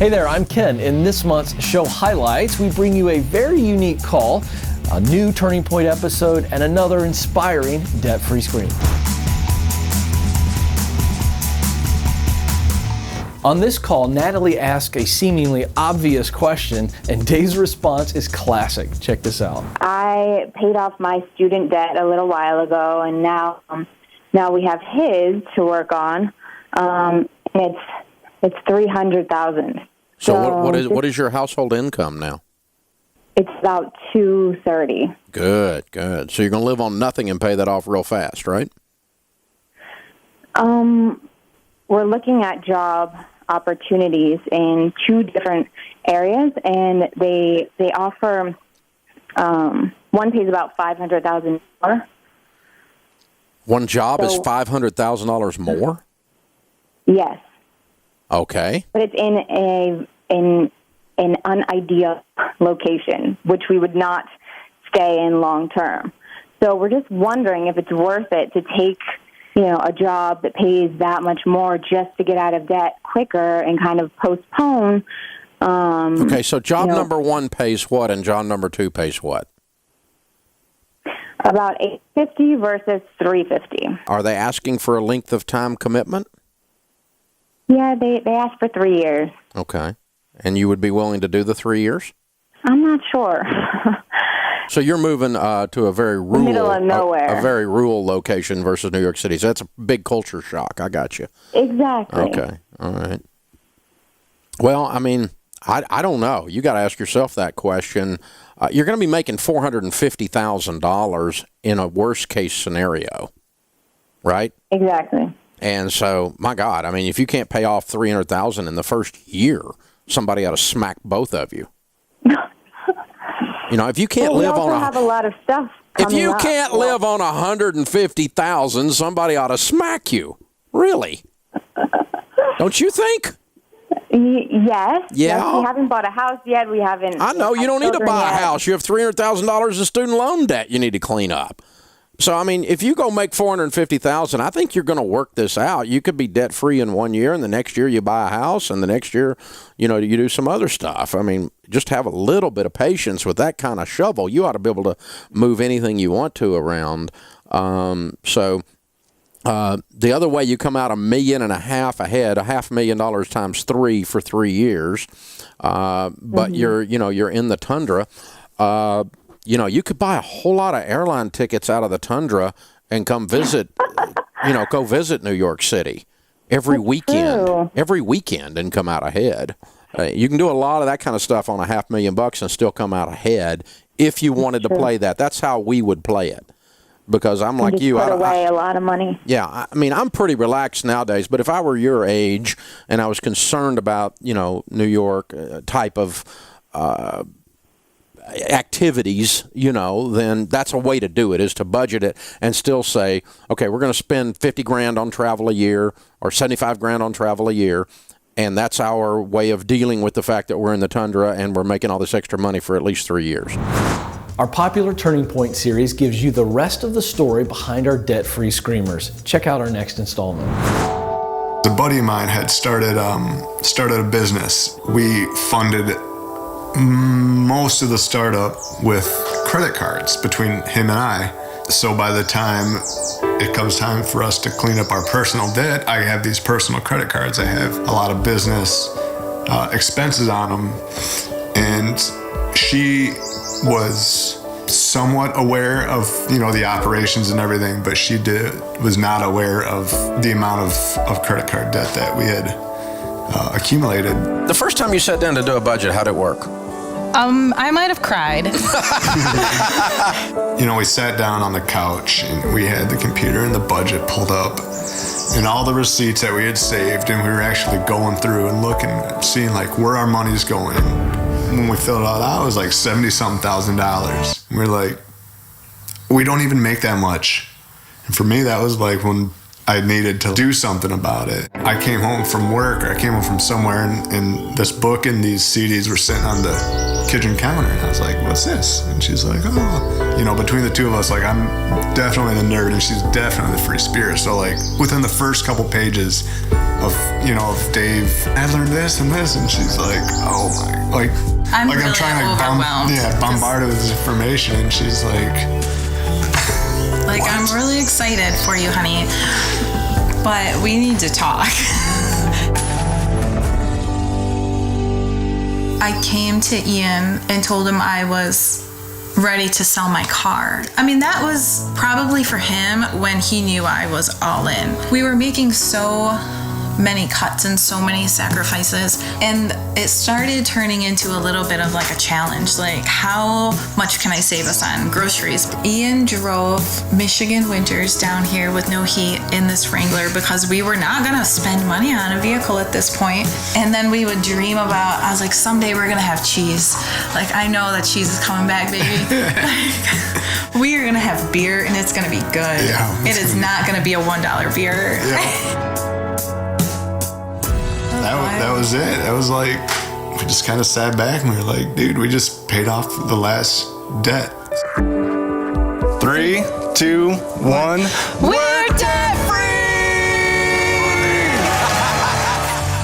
Hey there, I'm Ken. In this month's show highlights, we bring you a very unique call, a new Turning Point episode, and another inspiring debt-free screen. On this call, Natalie asked a seemingly obvious question, and Dave's response is classic. Check this out. I paid off my student debt a little while ago, and now we have his to work on. It's $300,000. So what is your household income now? It's about $230,000. Good. So you're going to live on nothing and pay that off real fast, right? We're looking at job opportunities in two different areas, and they offer one pays about $500,000 more. One job is $500,000 more? Yes. Okay. But it's in an unideal location, which we would not stay in long term. So we're just wondering if it's worth it to take, a job that pays that much more just to get out of debt quicker and kind of postpone. Okay, so job number one pays what, and job number two pays what? About $850 versus $350. Are they asking for a length of time commitment? Yeah, they asked for 3 years. Okay. And you would be willing to do the 3 years? I'm not sure. So you're moving to a very rural, middle of nowhere, a very rural location versus New York City. So that's a big culture shock. I got you. Exactly. Okay. All right. Well, I mean, I don't know. You got to ask yourself that question. You're going to be making $450,000 in a worst case scenario, right? Exactly. And so, my God, I mean, if you can't pay off $300,000 in the first year, somebody ought to smack both of you. If you can't live on have a lot of stuff. If you can't live on $150,000, somebody ought to smack you. Really? Don't you think? Yes. Yeah. Yes, we haven't bought a house yet. We haven't. I know you don't need to buy a house. You have $300,000 in student loan debt you need to clean up. So, I mean, if you go make $450,000, I think you're going to work this out. You could be debt-free in 1 year, and the next year you buy a house, and the next year, you do some other stuff. I mean, just have a little bit of patience with that kind of shovel. You ought to be able to move anything you want to around. The other way, you come out $1.5 million ahead, $500,000 times 3 for 3 years. But you're in the tundra. You could buy a whole lot of airline tickets out of the tundra and come visit, go visit New York City every weekend and come out ahead. You can do a lot of that kind of stuff on $500,000 and still come out ahead if you wanted to play that. That's how we would play it. Because I'm like you. Put away a lot of money. Yeah, I mean, I'm pretty relaxed nowadays, but if I were your age and I was concerned about, New York type of activities, then that's a way to do it, is to budget it and still say, okay, we're going to spend $50,000 on travel a year or $75,000 on travel a year. And that's our way of dealing with the fact that we're in the tundra and we're making all this extra money for at least 3 years. Our popular Turning Point series gives you the rest of the story behind our debt-free screamers. Check out our next installment. A buddy of mine had started a business. We funded most of the startup with credit cards between him and I. So by the time it comes time for us to clean up our personal debt, I have these personal credit cards. I have a lot of business expenses on them. And she was somewhat aware of, the operations and everything, but she was not aware of the amount of credit card debt that we had accumulated. The first time you sat down to do a budget, how'd it work? I might have cried. We sat down on the couch and we had the computer and the budget pulled up and all the receipts that we had saved, and we were actually going through and looking, seeing where our money's going. When we filled it all out, it was like $70-something thousand. And we're like, we don't even make that much. And for me, that was when I needed to do something about it. I came home from work, or I came home from somewhere, and this book and these CDs were sitting on the kitchen counter. And I was like, what's this? And she's like, oh, you know, between the two of us, like, I'm definitely the nerd and she's definitely the free spirit. So like within the first couple pages of, you know, of Dave, I learned this and this, and she's like, oh my, like I'm like really I'm trying to overwhelmed. bombard her with this information, and she's like, Like, what? I'm really excited for you, honey, but we need to talk. I came to Ian and told him I was ready to sell my car. I mean, that was probably for him when he knew I was all in. We were making so many cuts and so many sacrifices, and it started turning into a little bit of like a challenge, like how much can I save us on groceries. Ian drove Michigan winters down here with no heat in this Wrangler because we were not gonna spend money on a vehicle at this point. And then we would dream about, I was like, someday we're gonna have cheese. Like, I know that cheese is coming back, baby. Like, we are gonna have beer and it's gonna be good. Yeah, it is not gonna be a $1 beer. yeah. That was it. That was like, we just kind of sat back and we were like, dude, we just paid off the last debt. 3, 2, 1. We're debt free!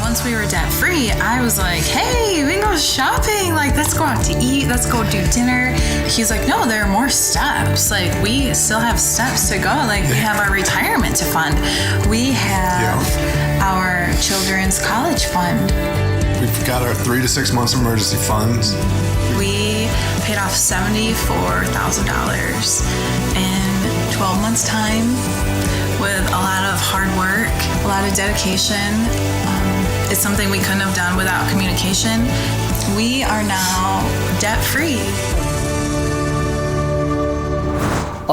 Once we were debt free, I was like, hey, we can go shopping. Like, let's go out to eat. Let's go do dinner. He's like, no, there are more steps. Like, we still have steps to go. Like, we have our retirement to fund. We have our children's college fund. We've got our 3 to 6 months emergency funds. We paid off $74,000 in 12 months' time with a lot of hard work, a lot of dedication. It's something we couldn't have done without communication. We are now debt-free.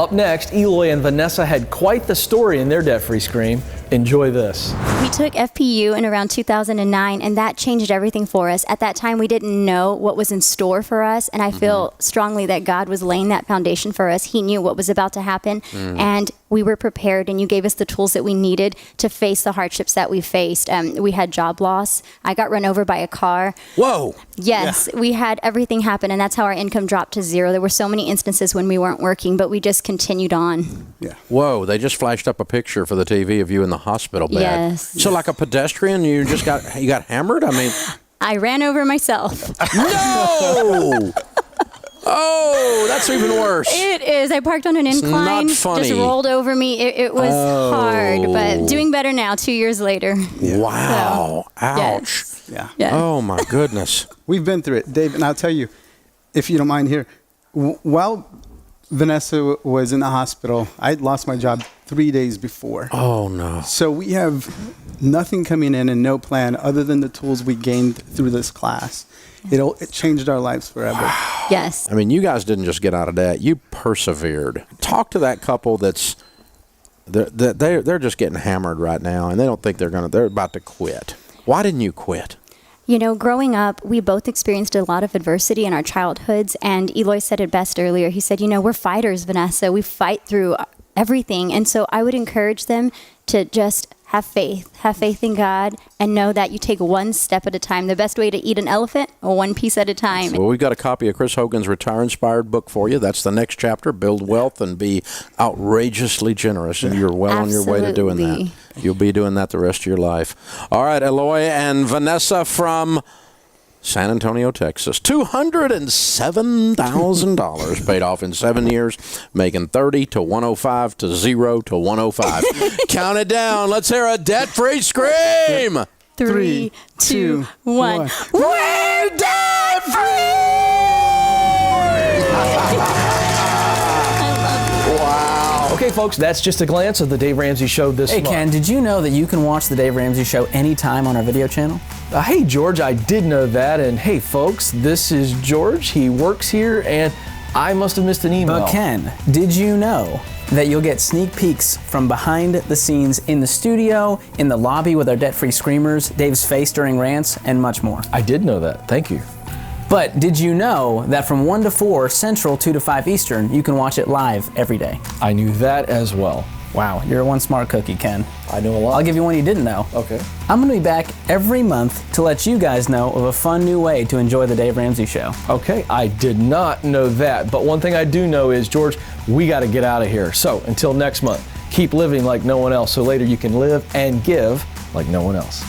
Up next, Eloy and Vanessa had quite the story in their debt-free scream. Enjoy this. We took FPU in around 2009, and that changed everything for us. At that time, we didn't know what was in store for us, and I feel strongly that God was laying that foundation for us. He knew what was about to happen, and we were prepared, and you gave us the tools that we needed to face the hardships that we faced. We had job loss. I got run over by a car. Whoa. Yes, we had everything happen, and that's how our income dropped to zero. There were so many instances when we weren't working, but we just continued on. Yeah. Whoa, they just flashed up a picture for the TV of you in the hospital bed. Yes. So like a pedestrian, you got hammered? I mean, I ran over myself. no! Oh, that's even worse. It is. I parked on an incline, not funny. just rolled over me. It was hard, but doing better now, 2 years later. Wow. So, Ouch. yes. Yeah. Yes. Oh, my goodness. We've been through it, Dave, and I'll tell you, if you don't mind here, while Vanessa was in the hospital, I lost my job 3 days before. Oh, no. So we have nothing coming in and no plan other than the tools we gained through this class. It changed our lives forever. Yes. I mean, you guys didn't just get out of debt. You persevered. Talk to that couple they're just getting hammered right now, and they don't think they're about to quit. Why didn't you quit? You know, growing up, we both experienced a lot of adversity in our childhoods, and Eloy said it best earlier. He said, you know, we're fighters, Vanessa. We fight through everything. And so I would encourage them to just have faith in God, and know that you take one step at a time. The best way to eat an elephant, one piece at a time. Well, we've got a copy of Chris Hogan's Retire Inspired book for you. That's the next chapter, Build Wealth and Be Outrageously Generous. And you're well on your way to doing that. Absolutely. You'll be doing that the rest of your life. All right, Eloy and Vanessa from San Antonio, Texas. $207,000 paid off in 7 years, making 30 to 105 to 0 to 105. Count it down. Let's hear a debt-free scream. 3, 2, 1. We're debt-free! Wow. Okay, folks, that's just a glance of the Dave Ramsey Show this Hey, month. Ken, did you know that you can watch the Dave Ramsey Show anytime on our video channel? Hey, George, I did know that. And hey, folks, this is George. He works here, and I must have missed an email. But Ken, did you know that you'll get sneak peeks from behind the scenes in the studio, in the lobby with our debt-free screamers, Dave's face during rants, and much more? I did know that. Thank you. But did you know that from 1 to 4 Central, 2 to 5 Eastern, you can watch it live every day? I knew that as well. Wow, you're one smart cookie, Ken. I know a lot. I'll give you one you didn't know. Okay. I'm going to be back every month to let you guys know of a fun new way to enjoy the Dave Ramsey Show. Okay, I did not know that. But one thing I do know is, George, we got to get out of here. So until next month, keep living like no one else so later you can live and give like no one else.